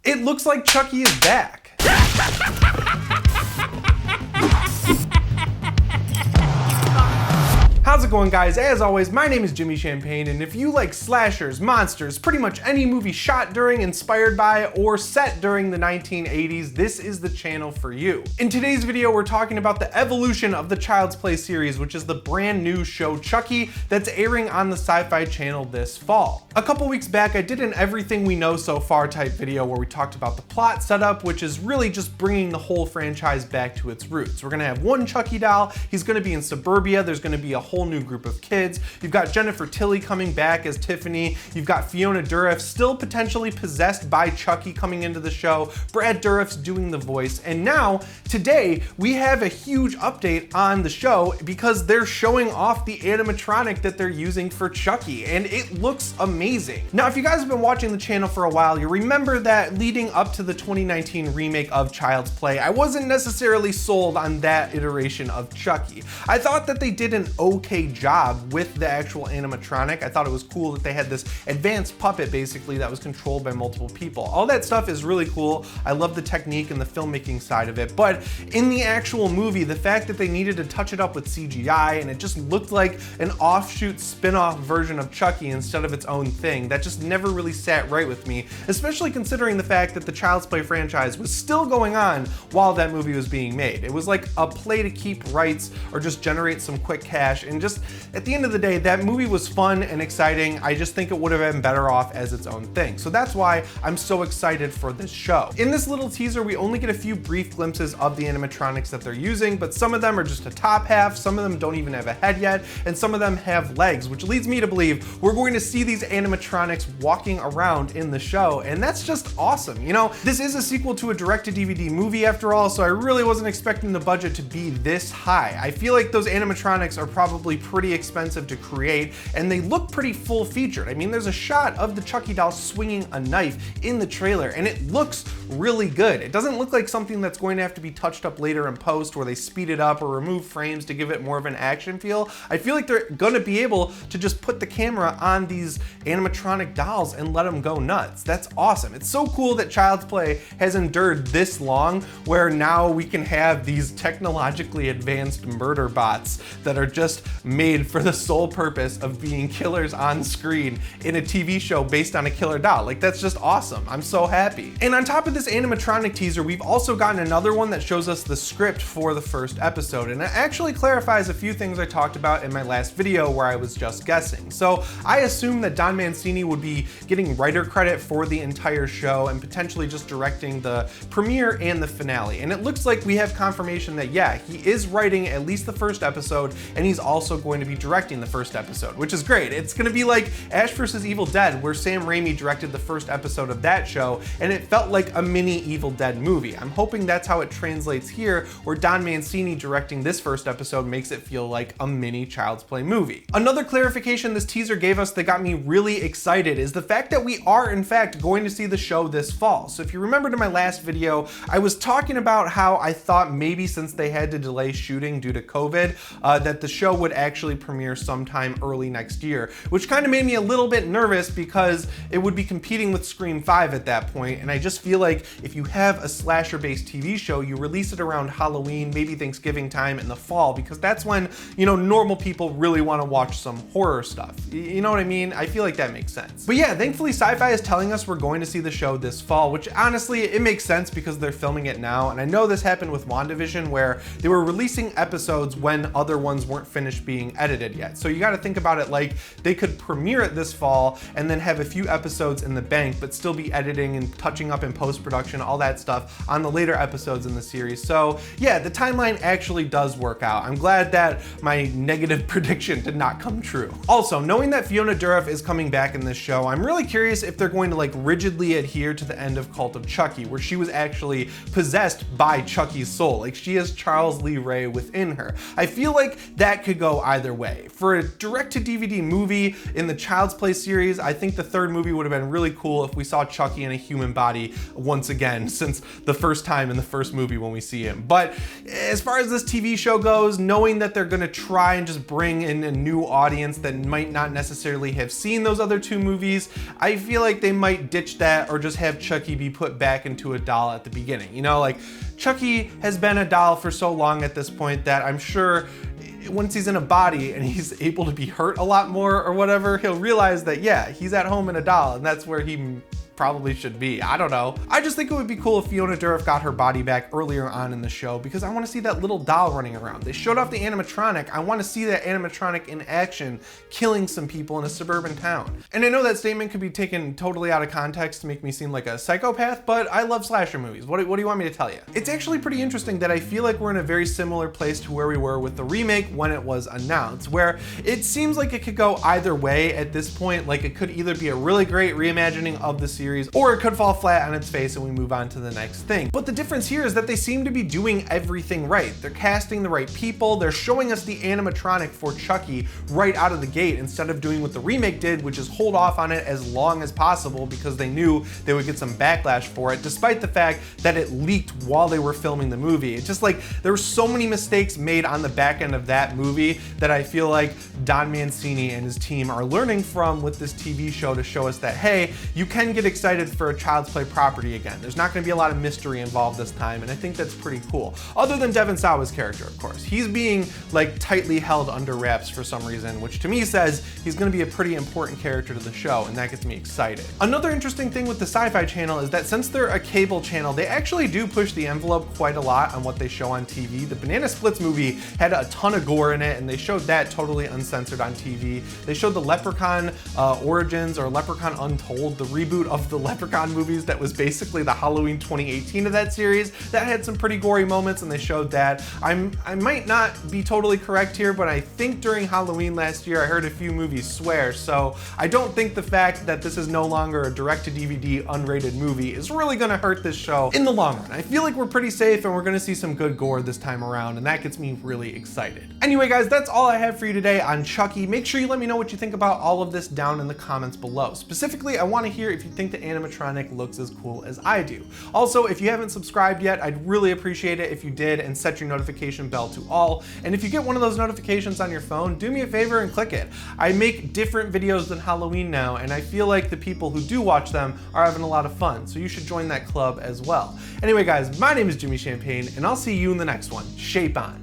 It looks like Chucky is back. How's it going, guys? As always, my name is Jimmy Champane, and if you like slashers, monsters, pretty much any movie shot during, inspired by, or set during the 1980s, this is the channel for you. In today's video, we're talking about the evolution of the Child's Play series, which is the brand new show Chucky that's airing on the Sci-Fi Channel this fall. A couple weeks back, I did an everything we know so far type video where we talked about the plot setup, which is really just bringing the whole franchise back to its roots. We're gonna have one Chucky doll, he's gonna be in suburbia, there's gonna be a whole new group of kids. You've got Jennifer Tilly coming back as Tiffany. You've got Fiona Dourif still potentially possessed by Chucky coming into the show. Brad Dourif's doing the voice. And now, today, we have a huge update on the show because they're showing off the animatronic that they're using for Chucky, and it looks amazing. Now, if you guys have been watching the channel for a while, you remember that leading up to the 2019 remake of Child's Play, I wasn't necessarily sold on that iteration of Chucky. I thought that they did an okay job with the actual animatronic. I thought it was cool that they had this advanced puppet basically that was controlled by multiple people. All that stuff is really cool. I love the technique and the filmmaking side of it, but in the actual movie, the fact that they needed to touch it up with CGI and it just looked like an offshoot spin-off version of Chucky instead of its own thing, that just never really sat right with me, especially considering the fact that the Child's Play franchise was still going on while that movie was being made. It was like a play to keep rights or just generate some quick cash, and just at the end of the day, that movie was fun and exciting. I just think it would have been better off as its own thing. So that's why I'm so excited for this show. In this little teaser, we only get a few brief glimpses of the animatronics that they're using, but some of them are just a top half, some of them don't even have a head yet, and some of them have legs, which leads me to believe we're going to see these animatronics walking around in the show, and that's just awesome. You know, this is a sequel to a direct-to-DVD movie after all, so I really wasn't expecting the budget to be this high. I feel like those animatronics are probably pretty expensive to create, and they look pretty full featured. I mean, there's a shot of the Chucky doll swinging a knife in the trailer, and it looks really good. It doesn't look like something that's going to have to be touched up later in post where they speed it up or remove frames to give it more of an action feel. I feel like they're gonna be able to just put the camera on these animatronic dolls and let them go nuts. That's awesome. It's so cool that Child's Play has endured this long, where now we can have these technologically advanced murder bots that are just made for the sole purpose of being killers on screen in a TV show based on a killer doll. Like, that's just awesome. I'm so happy. And on top of this animatronic teaser, we've also gotten another one that shows us the script for the first episode, and it actually clarifies a few things I talked about in my last video where I was just guessing. So I assume that Don Mancini would be getting writer credit for the entire show and potentially just directing the premiere and the finale. And it looks like we have confirmation that, yeah, he is writing at least the first episode, and he's also going to be directing the first episode, which is great. It's gonna be like Ash vs. Evil Dead, where Sam Raimi directed the first episode of that show, and it felt like a mini Evil Dead movie. I'm hoping that's how it translates here, where Don Mancini directing this first episode makes it feel like a mini Child's Play movie. Another clarification this teaser gave us that got me really excited is the fact that we are in fact going to see the show this fall. So if you remembered in my last video, I was talking about how I thought maybe since they had to delay shooting due to COVID, that the show would actually premiere sometime early next year, which kind of made me a little bit nervous because it would be competing with Scream 5 at that point, and I just feel like if you have a slasher-based TV show, you release it around Halloween, maybe Thanksgiving time in the fall, because that's when, you know, normal people really want to watch some horror stuff. You know what I mean? I feel like that makes sense. But yeah, thankfully Sci-Fi is telling us we're going to see the show this fall, which honestly, it makes sense because they're filming it now, and I know this happened with WandaVision where they were releasing episodes when other ones weren't finished being edited yet. So you got to think about it like they could premiere it this fall and then have a few episodes in the bank, but still be editing and touching up in post-production, all that stuff on the later episodes in the series. So yeah, the timeline actually does work out. I'm glad that my negative prediction did not come true. Also, knowing that Fiona Dourif is coming back in this show, I'm really curious if they're going to like rigidly adhere to the end of Cult of Chucky, where she was actually possessed by Chucky's soul. Like, she has Charles Lee Ray within her. I feel like that could go either way. For a direct-to-DVD movie in the Child's Play series, I think the third movie would have been really cool if we saw Chucky in a human body once once again since the first time in the first movie when we see him. But as far as this TV show goes, knowing that they're gonna try and just bring in a new audience that might not necessarily have seen those other two movies, I feel like they might ditch that or just have Chucky be put back into a doll at the beginning. You know, like Chucky has been a doll for so long at this point that I'm sure once he's in a body and he's able to be hurt a lot more or whatever, he'll realize that, yeah, he's at home in a doll and that's where he probably should be. I don't know. I just think it would be cool if Fiona Dourif got her body back earlier on in the show because I want to see that little doll running around. They showed off the animatronic. I want to see that animatronic in action killing some people in a suburban town. And I know that statement could be taken totally out of context to make me seem like a psychopath, but I love slasher movies. What do you want me to tell you? It's actually pretty interesting that I feel like we're in a very similar place to where we were with the remake when it was announced, where it seems like it could go either way at this point. Like it could either be a really great reimagining of the series, or it could fall flat on its face and we move on to the next thing. But the difference here is that they seem to be doing everything right. They're casting the right people, they're showing us the animatronic for Chucky right out of the gate instead of doing what the remake did, which is hold off on it as long as possible because they knew they would get some backlash for it, despite the fact that it leaked while they were filming the movie. It's just like there were so many mistakes made on the back end of that movie that I feel like Don Mancini and his team are learning from with this TV show to show us that, hey, you can get excited for a Child's Play property again. There's not going to be a lot of mystery involved this time, and I think that's pretty cool. Other than Devon Sawa's character, of course. He's being like tightly held under wraps for some reason, which to me says he's going to be a pretty important character to the show, and that gets me excited. Another interesting thing with the Sci-Fi Channel is that since they're a cable channel, they actually do push the envelope quite a lot on what they show on TV. The Banana Splits movie had a ton of gore in it, and they showed that totally uncensored on TV. They showed the Leprechaun Origins or Leprechaun Untold, the reboot of the Leprechaun movies that was basically the Halloween 2018 of that series. That had some pretty gory moments and they showed that. I might not be totally correct here, but I think during Halloween last year I heard a few movies swear, so I don't think the fact that this is no longer a direct-to-DVD unrated movie is really gonna hurt this show in the long run. I feel like we're pretty safe and we're gonna see some good gore this time around, and that gets me really excited. Anyway guys, that's all I have for you today on Chucky. Make sure you let me know what you think about all of this down in the comments below. Specifically, I want to hear if you think the animatronic looks as cool as I do. Also, if you haven't subscribed yet, I'd really appreciate it if you did and set your notification bell to all. And if you get one of those notifications on your phone, do me a favor and click it. I make different videos than Halloween now, and I feel like the people who do watch them are having a lot of fun, so you should join that club as well. Anyway guys, my name is Jimmy Champane, and I'll see you in the next one. Shape on.